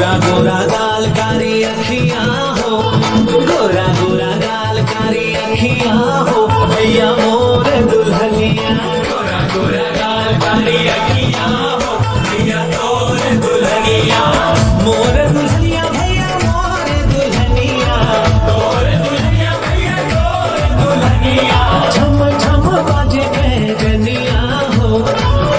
गोरा गोरा गाल कारी अखियां हो, गोरा गोरा गाल कारी अखियां हो, भैया मोर दुल्हनिया। गोरा गोरा गाल कारी अखियां हो, भैया मोर दुल्हनिया। मोर दुल्हनिया भैया मोर दुल्हनिया, मोर दुल्हनिया भैया मोर दुल्हनिया। छम छम बाजे बैजनिया हो,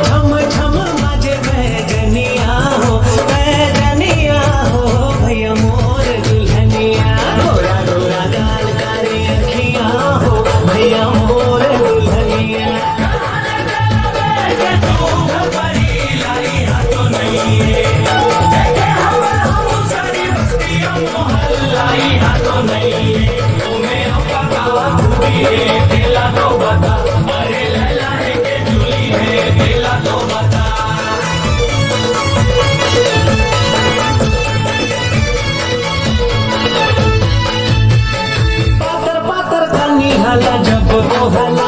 छम छम बाजे बैजनिया हो, बैजनिया हो भैया मोर दुल्हनिया। गोरा गोरा गाल कारी अखियां हो, भैया मोर दुल्हनिया। पातर पातर कनी हला जब तो हला